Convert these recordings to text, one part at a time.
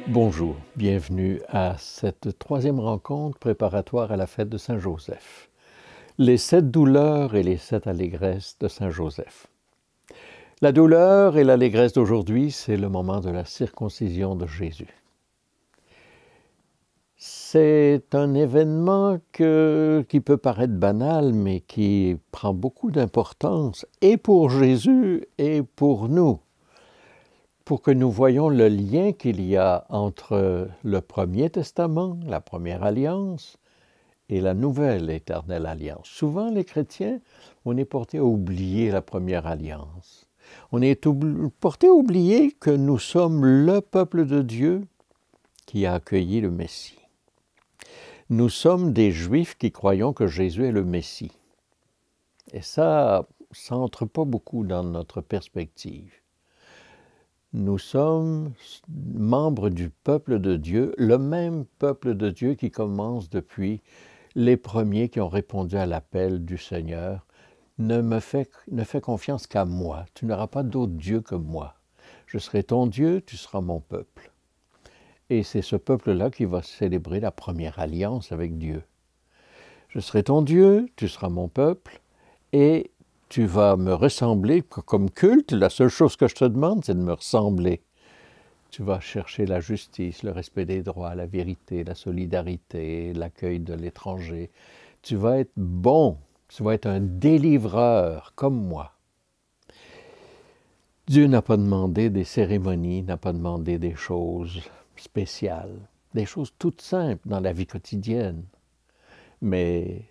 Bonjour, bienvenue à cette troisième rencontre préparatoire à la fête de Saint-Joseph. Les 7 douleurs et les 7 allégresses de Saint-Joseph. La douleur et l'allégresse d'aujourd'hui, c'est le moment de la circoncision de Jésus. C'est un événement qui peut paraître banal, mais qui prend beaucoup d'importance, et pour Jésus et pour nous, pour que nous voyions le lien qu'il y a entre le Premier Testament, la Première Alliance, et la Nouvelle Éternelle Alliance. Souvent, les chrétiens, on est portés à oublier la Première Alliance. On est portés à oublier que nous sommes le peuple de Dieu qui a accueilli le Messie. Nous sommes des Juifs qui croyons que Jésus est le Messie. Et ça n'entre pas beaucoup dans notre perspective. Nous sommes membres du peuple de Dieu, le même peuple de Dieu qui commence depuis les premiers qui ont répondu à l'appel du Seigneur. Ne fais confiance qu'à moi, tu n'auras pas d'autre Dieu que moi. Je serai ton Dieu, tu seras mon peuple. Et c'est ce peuple-là qui va célébrer la première alliance avec Dieu. Je serai ton Dieu, tu seras mon peuple, et tu vas me ressembler comme culte. La seule chose que je te demande, c'est de me ressembler. Tu vas chercher la justice, le respect des droits, la vérité, la solidarité, l'accueil de l'étranger. Tu vas être bon, tu vas être un délivreur comme moi. Dieu n'a pas demandé des cérémonies, n'a pas demandé des choses spéciales, des choses toutes simples dans la vie quotidienne, mais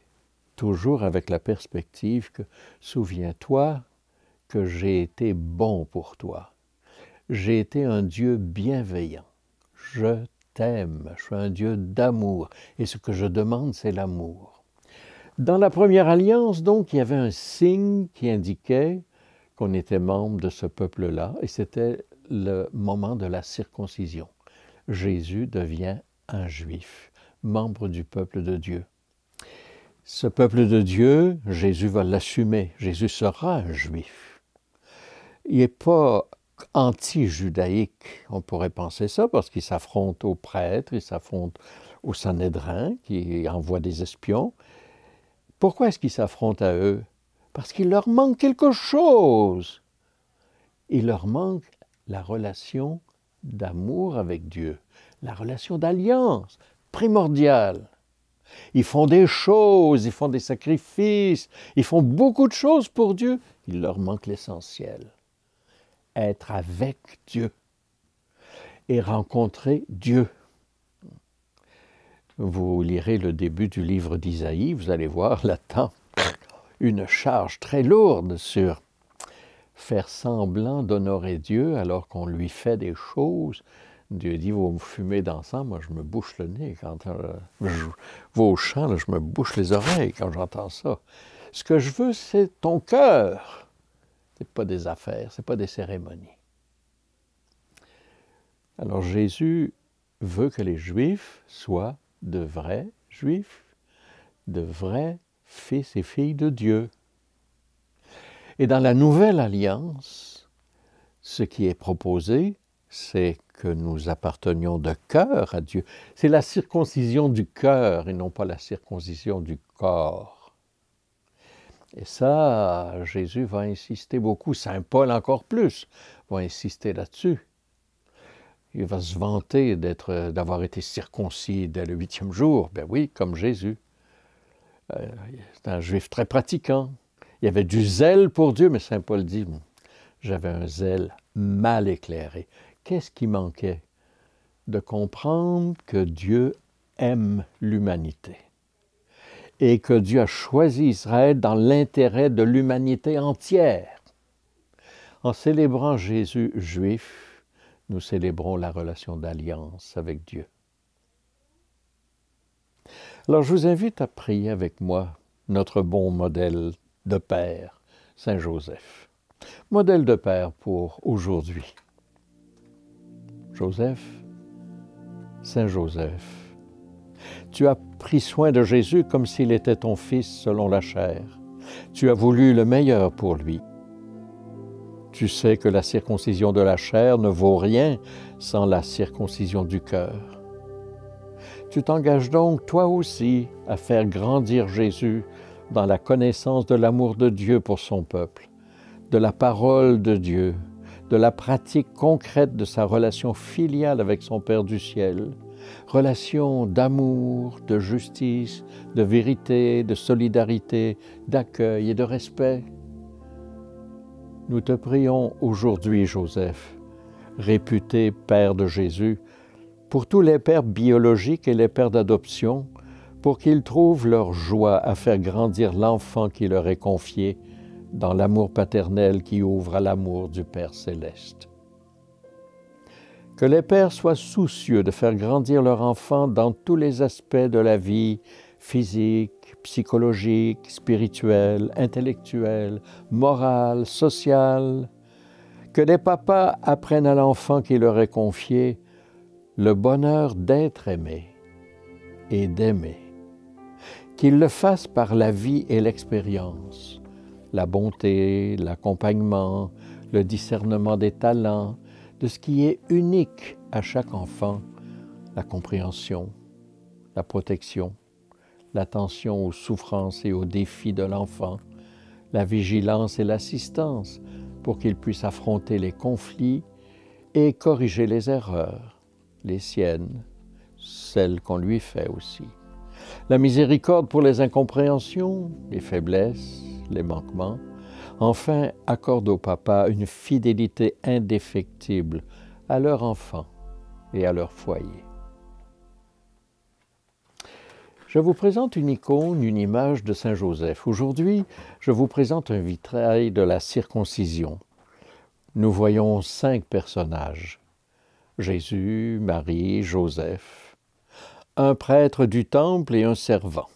toujours avec la perspective que, souviens-toi que j'ai été bon pour toi. J'ai été un Dieu bienveillant. Je t'aime, je suis un Dieu d'amour, et ce que je demande, c'est l'amour. Dans la première alliance, donc, il y avait un signe qui indiquait qu'on était membre de ce peuple-là, et c'était le moment de la circoncision. Jésus devient un Juif, membre du peuple de Dieu. Ce peuple de Dieu, Jésus va l'assumer. Jésus sera un Juif. Il n'est pas anti-judaïque, on pourrait penser ça, parce qu'il s'affronte aux prêtres, il s'affronte aux Sanhédrin, qui envoient des espions. Pourquoi est-ce qu'il s'affronte à eux? Parce qu'il leur manque quelque chose. Il leur manque la relation d'amour avec Dieu, la relation d'alliance primordiale. Ils font des choses, ils font des sacrifices, ils font beaucoup de choses pour Dieu. Il leur manque l'essentiel. Être avec Dieu et rencontrer Dieu. Vous lirez le début du livre d'Isaïe, vous allez voir là-dedans une charge très lourde sur faire semblant d'honorer Dieu alors qu'on lui fait des choses. Dieu dit, vous me fumez d'encens, moi je me bouche le nez. Quand je vais au champ, là, je me bouche les oreilles quand j'entends ça. Ce que je veux, c'est ton cœur. Ce n'est pas des affaires, ce n'est pas des cérémonies. Alors Jésus veut que les Juifs soient de vrais Juifs, de vrais fils et filles de Dieu. Et dans la nouvelle alliance, ce qui est proposé, c'est que nous appartenions de cœur à Dieu. C'est la circoncision du cœur et non pas la circoncision du corps. Et ça, Jésus va insister beaucoup. Saint Paul encore plus va insister là-dessus. Il va se vanter d'avoir été circoncis dès le 8e jour. Ben oui, comme Jésus. C'est un Juif très pratiquant. Il y avait du zèle pour Dieu, mais Saint Paul dit, j'avais un zèle mal éclairé. Qu'est-ce qui manquait? De comprendre que Dieu aime l'humanité et que Dieu a choisi Israël dans l'intérêt de l'humanité entière. En célébrant Jésus juif, nous célébrons la relation d'alliance avec Dieu. Alors je vous invite à prier avec moi notre bon modèle de père, Saint Joseph. Modèle de père pour aujourd'hui. Joseph, Saint Joseph, tu as pris soin de Jésus comme s'il était ton fils selon la chair. Tu as voulu le meilleur pour lui. Tu sais que la circoncision de la chair ne vaut rien sans la circoncision du cœur. Tu t'engages donc, toi aussi, à faire grandir Jésus dans la connaissance de l'amour de Dieu pour son peuple, de la parole de Dieu, de la pratique concrète de sa relation filiale avec son Père du ciel, relation d'amour, de justice, de vérité, de solidarité, d'accueil et de respect. Nous te prions aujourd'hui, Joseph, réputé Père de Jésus, pour tous les pères biologiques et les pères d'adoption, pour qu'ils trouvent leur joie à faire grandir l'enfant qui leur est confié dans l'amour paternel qui ouvre à l'amour du Père céleste. Que les pères soient soucieux de faire grandir leur enfant dans tous les aspects de la vie physique, psychologique, spirituelle, intellectuelle, morale, sociale. Que les papas apprennent à l'enfant qui leur est confié le bonheur d'être aimé et d'aimer. Qu'ils le fassent par la vie et l'expérience, la bonté, l'accompagnement, le discernement des talents, de ce qui est unique à chaque enfant, la compréhension, la protection, l'attention aux souffrances et aux défis de l'enfant, la vigilance et l'assistance pour qu'il puisse affronter les conflits et corriger les erreurs, les siennes, celles qu'on lui fait aussi. La miséricorde pour les incompréhensions, les faiblesses, les manquements. Enfin, accorde au papa une fidélité indéfectible à leur enfant et à leur foyer. Je vous présente une icône, une image de Saint Joseph. Aujourd'hui, je vous présente un vitrail de la circoncision. Nous voyons 5 personnages. Jésus, Marie, Joseph, un prêtre du temple et un servant.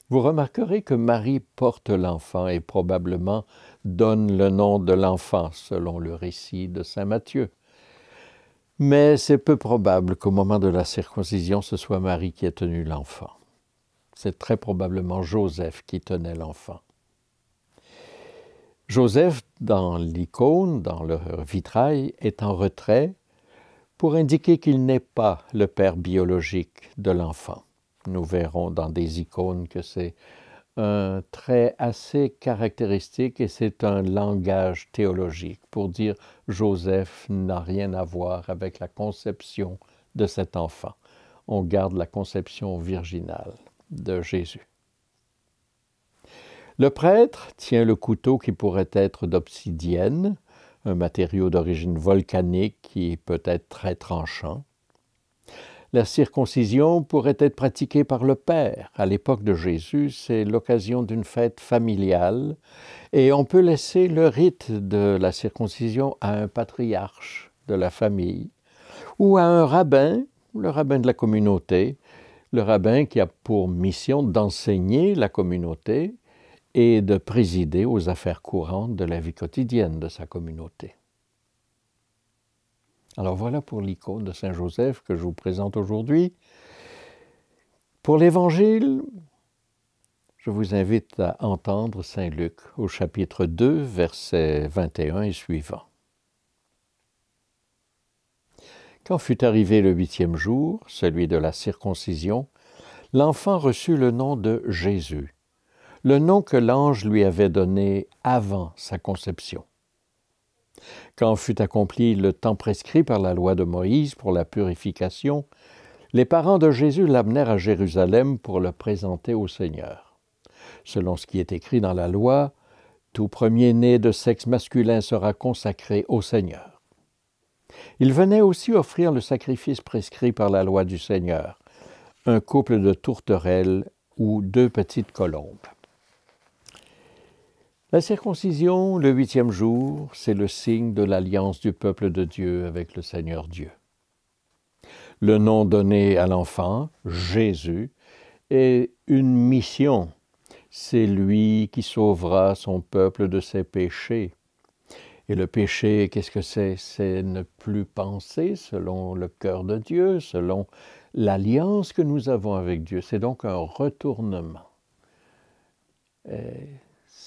Vous remarquerez que Marie porte l'enfant et probablement donne le nom de l'enfant selon le récit de saint Matthieu. Mais c'est peu probable qu'au moment de la circoncision, ce soit Marie qui ait tenu l'enfant. C'est très probablement Joseph qui tenait l'enfant. Joseph, dans l'icône, dans le vitrail, est en retrait pour indiquer qu'il n'est pas le père biologique de l'enfant. Nous verrons dans des icônes que c'est un trait assez caractéristique et c'est un langage théologique pour dire Joseph n'a rien à voir avec la conception de cet enfant. On garde la conception virginale de Jésus. Le prêtre tient le couteau qui pourrait être d'obsidienne, un matériau d'origine volcanique qui peut être très tranchant. La circoncision pourrait être pratiquée par le père. À l'époque de Jésus, c'est l'occasion d'une fête familiale et on peut laisser le rite de la circoncision à un patriarche de la famille ou à un rabbin, le rabbin de la communauté, le rabbin qui a pour mission d'enseigner la communauté et de présider aux affaires courantes de la vie quotidienne de sa communauté. Alors voilà pour l'icône de Saint Joseph que je vous présente aujourd'hui. Pour l'Évangile, je vous invite à entendre Saint Luc au chapitre 2, versets 21 et suivants. Quand fut arrivé le 8e jour, celui de la circoncision, l'enfant reçut le nom de Jésus, le nom que l'ange lui avait donné avant sa conception. Quand fut accompli le temps prescrit par la loi de Moïse pour la purification, les parents de Jésus l'amenèrent à Jérusalem pour le présenter au Seigneur. Selon ce qui est écrit dans la loi, tout premier-né de sexe masculin sera consacré au Seigneur. Il venait aussi offrir le sacrifice prescrit par la loi du Seigneur, un couple de tourterelles ou 2 petites colombes. La circoncision, le 8e jour, c'est le signe de l'alliance du peuple de Dieu avec le Seigneur Dieu. Le nom donné à l'enfant, Jésus, est une mission. C'est lui qui sauvera son peuple de ses péchés. Et le péché, qu'est-ce que c'est? C'est ne plus penser selon le cœur de Dieu, selon l'alliance que nous avons avec Dieu. C'est donc un retournement.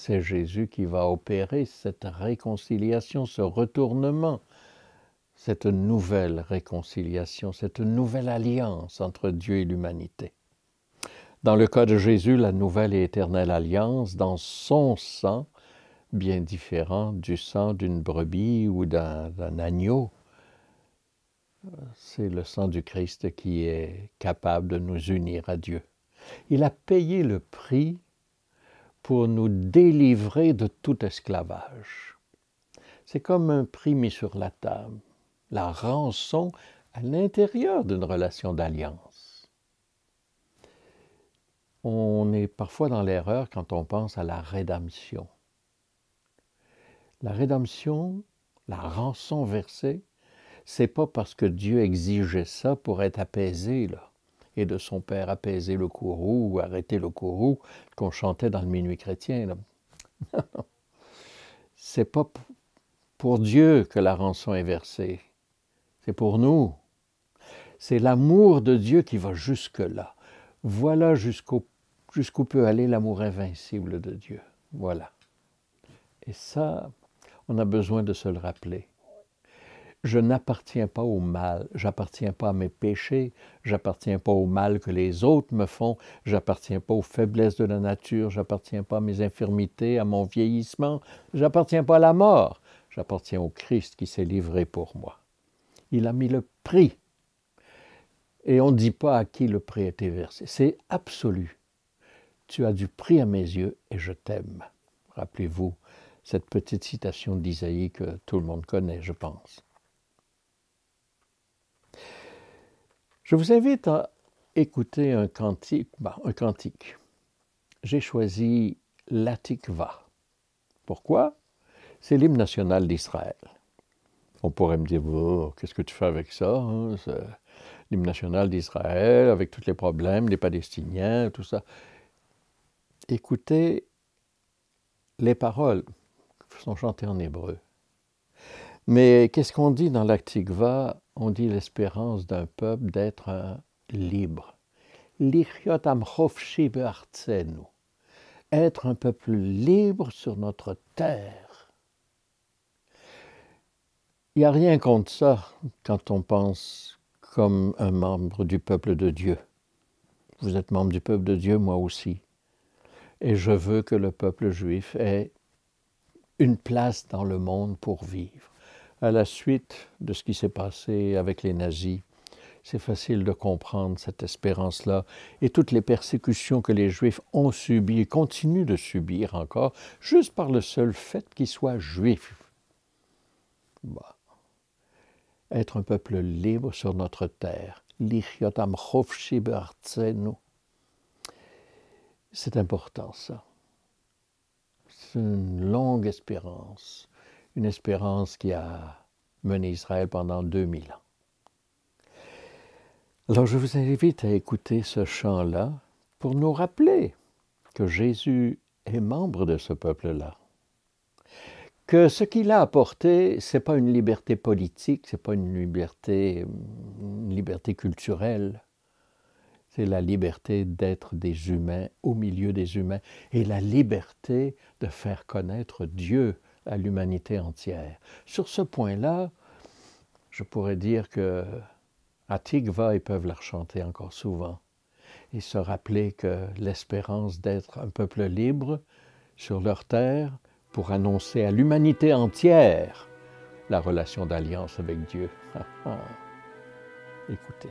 c'est Jésus qui va opérer cette réconciliation, ce retournement, cette nouvelle réconciliation, cette nouvelle alliance entre Dieu et l'humanité. Dans le cas de Jésus, la nouvelle et éternelle alliance, dans son sang, bien différent du sang d'une brebis ou d'un agneau, c'est le sang du Christ qui est capable de nous unir à Dieu. Il a payé le prix pour nous délivrer de tout esclavage. C'est comme un prix mis sur la table, la rançon à l'intérieur d'une relation d'alliance. On est parfois dans l'erreur quand on pense à la rédemption. La rédemption, la rançon versée, c'est pas parce que Dieu exigeait ça pour être apaisé, là, et de son Père apaiser le courroux ou arrêter le courroux qu'on chantait dans le minuit chrétien. Là. C'est pas pour Dieu que la rançon est versée, c'est pour nous. C'est l'amour de Dieu qui va jusque-là. Voilà jusqu'où peut aller l'amour invincible de Dieu. Voilà. Et ça, on a besoin de se le rappeler. Je n'appartiens pas au mal, j'appartiens pas à mes péchés, j'appartiens pas au mal que les autres me font, j'appartiens pas aux faiblesses de la nature, j'appartiens pas à mes infirmités, à mon vieillissement, j'appartiens pas à la mort, j'appartiens au Christ qui s'est livré pour moi. Il a mis le prix. Et on ne dit pas à qui le prix a été versé, c'est absolu. Tu as du prix à mes yeux et je t'aime. Rappelez-vous cette petite citation d'Isaïe que tout le monde connaît, je pense. Je vous invite à écouter un cantique. J'ai choisi l'Atikva. Pourquoi? C'est l'hymne national d'Israël. On pourrait me dire, oh, qu'est-ce que tu fais avec ça? Hein? C'est l'hymne national d'Israël, avec tous les problèmes, les Palestiniens, tout ça. Écoutez les paroles qui sont chantées en hébreu. Mais qu'est-ce qu'on dit dans l'Atikva? On dit l'espérance d'un peuple d'être libre. Lichiot am chofshi be'artzenu. Être un peuple libre sur notre terre. Il n'y a rien contre ça quand on pense comme un membre du peuple de Dieu. Vous êtes membre du peuple de Dieu, moi aussi. Et je veux que le peuple juif ait une place dans le monde pour vivre. À la suite de ce qui s'est passé avec les nazis, c'est facile de comprendre cette espérance-là et toutes les persécutions que les Juifs ont subies et continuent de subir encore, juste par le seul fait qu'ils soient juifs. Bah. Être un peuple libre sur notre terre. Lichiot am chofshi be'artzenu. C'est important, ça. C'est une longue espérance. Une espérance qui a mené Israël pendant 2000 ans. Alors je vous invite à écouter ce chant-là pour nous rappeler que Jésus est membre de ce peuple-là. Que ce qu'il a apporté, ce n'est pas une liberté politique, ce n'est pas une liberté culturelle. C'est la liberté d'être des humains au milieu des humains et la liberté de faire connaître Dieu à l'humanité entière. Sur ce point-là, je pourrais dire que Atikva, ils peuvent la chanter encore souvent et se rappeler que l'espérance d'être un peuple libre sur leur terre pour annoncer à l'humanité entière la relation d'alliance avec Dieu. Écoutez.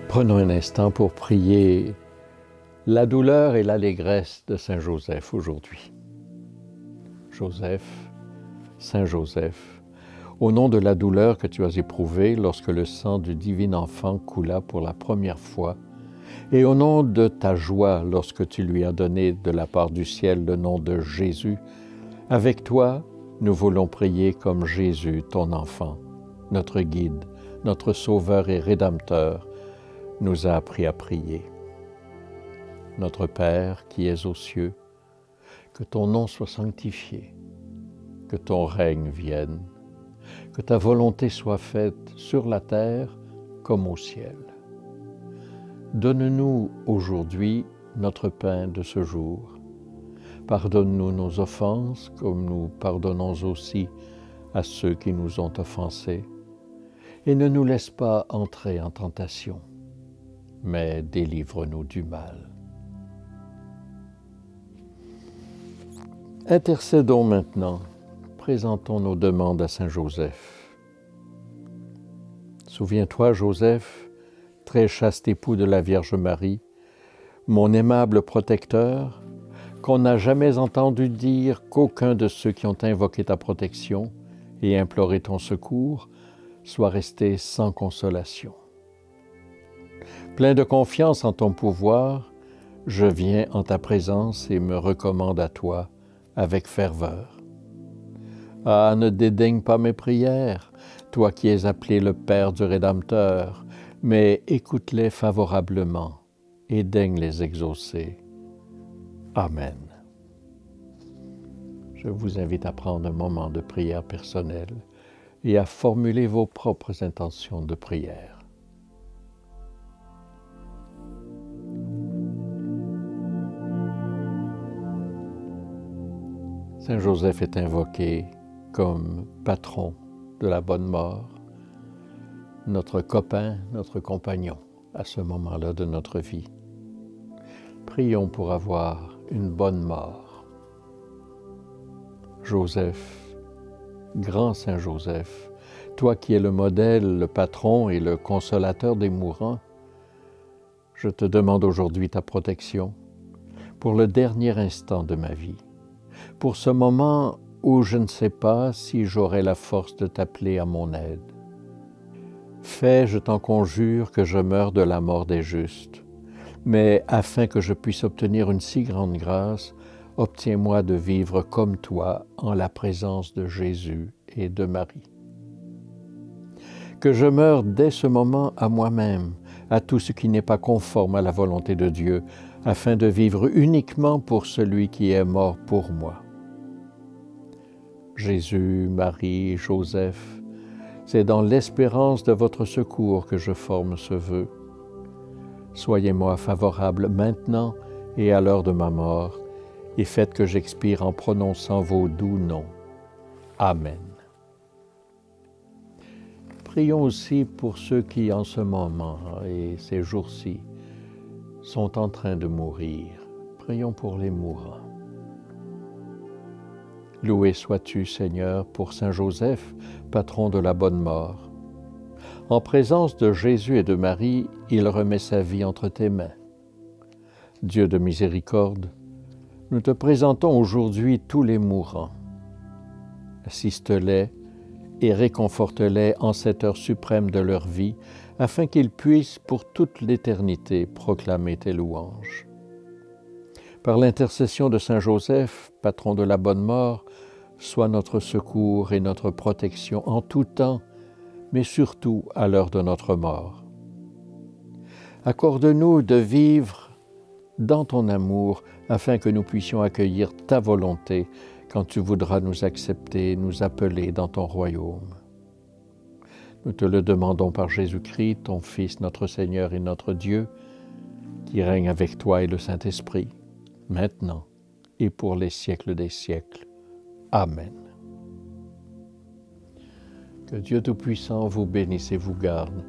Prenons un instant pour prier la douleur et l'allégresse de Saint Joseph aujourd'hui. Joseph, Saint Joseph, au nom de la douleur que tu as éprouvée lorsque le sang du divin enfant coula pour la première fois, et au nom de ta joie lorsque tu lui as donné de la part du ciel le nom de Jésus, avec toi, nous voulons prier comme Jésus, ton enfant, notre guide, notre sauveur et rédempteur, nous a appris à prier. Notre Père qui es aux cieux, que ton nom soit sanctifié, que ton règne vienne, que ta volonté soit faite sur la terre comme au ciel. Donne-nous aujourd'hui notre pain de ce jour. Pardonne-nous nos offenses comme nous pardonnons aussi à ceux qui nous ont offensés. Et ne nous laisse pas entrer en tentation, mais délivre-nous du mal. Intercédons maintenant, présentons nos demandes à Saint Joseph. Souviens-toi, Joseph, très chaste époux de la Vierge Marie, mon aimable protecteur, qu'on n'a jamais entendu dire qu'aucun de ceux qui ont invoqué ta protection et imploré ton secours soit resté sans consolation. Plein de confiance en ton pouvoir, je viens en ta présence et me recommande à toi avec ferveur. Ah, ne dédaigne pas mes prières, toi qui es appelé le Père du Rédempteur, mais écoute-les favorablement et daigne les exaucer. Amen. Je vous invite à prendre un moment de prière personnelle et à formuler vos propres intentions de prière. Saint Joseph est invoqué comme patron de la bonne mort, notre copain, notre compagnon à ce moment-là de notre vie. Prions pour avoir une bonne mort. Joseph, grand Saint Joseph, toi qui es le modèle, le patron et le consolateur des mourants, je te demande aujourd'hui ta protection pour le dernier instant de ma vie, pour ce moment où je ne sais pas si j'aurai la force de t'appeler à mon aide. Fais, je t'en conjure, que je meure de la mort des justes, mais afin que je puisse obtenir une si grande grâce, obtiens-moi de vivre comme toi en la présence de Jésus et de Marie. Que je meure dès ce moment à moi-même, à tout ce qui n'est pas conforme à la volonté de Dieu, afin de vivre uniquement pour celui qui est mort pour moi. Jésus, Marie, Joseph, c'est dans l'espérance de votre secours que je forme ce vœu. Soyez-moi favorable maintenant et à l'heure de ma mort, et faites que j'expire en prononçant vos doux noms. Amen. Prions aussi pour ceux qui, en ce moment et ces jours-ci, sont en train de mourir. Prions pour les mourants. Loué sois-tu, Seigneur, pour Saint Joseph, patron de la bonne mort. En présence de Jésus et de Marie, il remet sa vie entre tes mains. Dieu de miséricorde, nous te présentons aujourd'hui tous les mourants. Assiste-les et réconforte-les en cette heure suprême de leur vie, afin qu'ils puissent pour toute l'éternité proclamer tes louanges. Par l'intercession de Saint Joseph, patron de la bonne mort, sois notre secours et notre protection en tout temps, mais surtout à l'heure de notre mort. Accorde-nous de vivre dans ton amour, afin que nous puissions accueillir ta volonté quand tu voudras nous accepter, nous appeler dans ton royaume. Nous te le demandons par Jésus-Christ, ton Fils, notre Seigneur et notre Dieu, qui règne avec toi et le Saint-Esprit, maintenant et pour les siècles des siècles. Amen. Que Dieu Tout-Puissant vous bénisse et vous garde,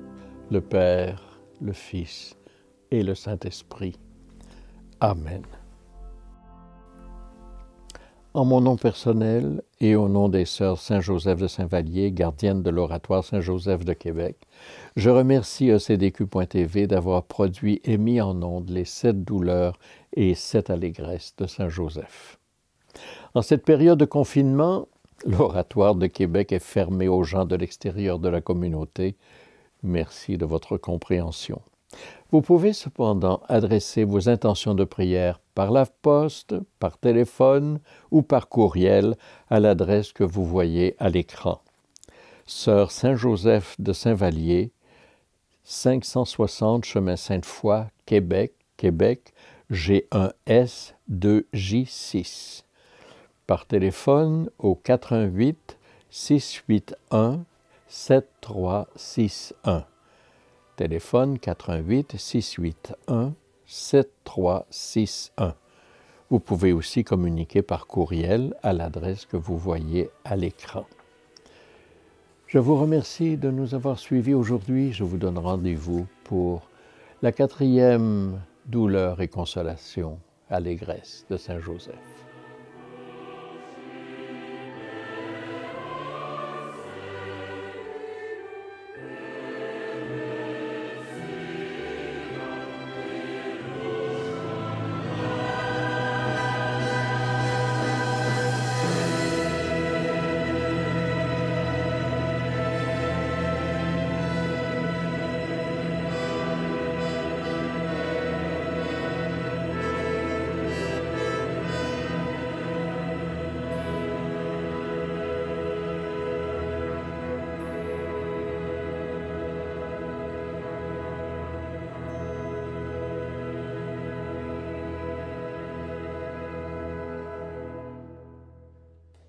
le Père, le Fils et le Saint-Esprit. Amen. En mon nom personnel et au nom des sœurs Saint-Joseph de Saint-Vallier, gardiennes de l'Oratoire Saint-Joseph de Québec, je remercie ECDQ.tv d'avoir produit et mis en ondes les 7 douleurs et 7 allégresses de Saint-Joseph. En cette période de confinement, l'Oratoire de Québec est fermé aux gens de l'extérieur de la communauté. Merci de votre compréhension. Vous pouvez cependant adresser vos intentions de prière par la poste, par téléphone ou par courriel à l'adresse que vous voyez à l'écran. Sœur Saint-Joseph de Saint-Vallier, 560 chemin Sainte-Foy, Québec, G1S 2J6. Par téléphone au 88 681 7361. Téléphone 88 681 7361. Vous pouvez aussi communiquer par courriel à l'adresse que vous voyez à l'écran. Je vous remercie de nous avoir suivis aujourd'hui. Je vous donne rendez-vous pour la 4e douleur et consolation, allégresse de Saint-Joseph.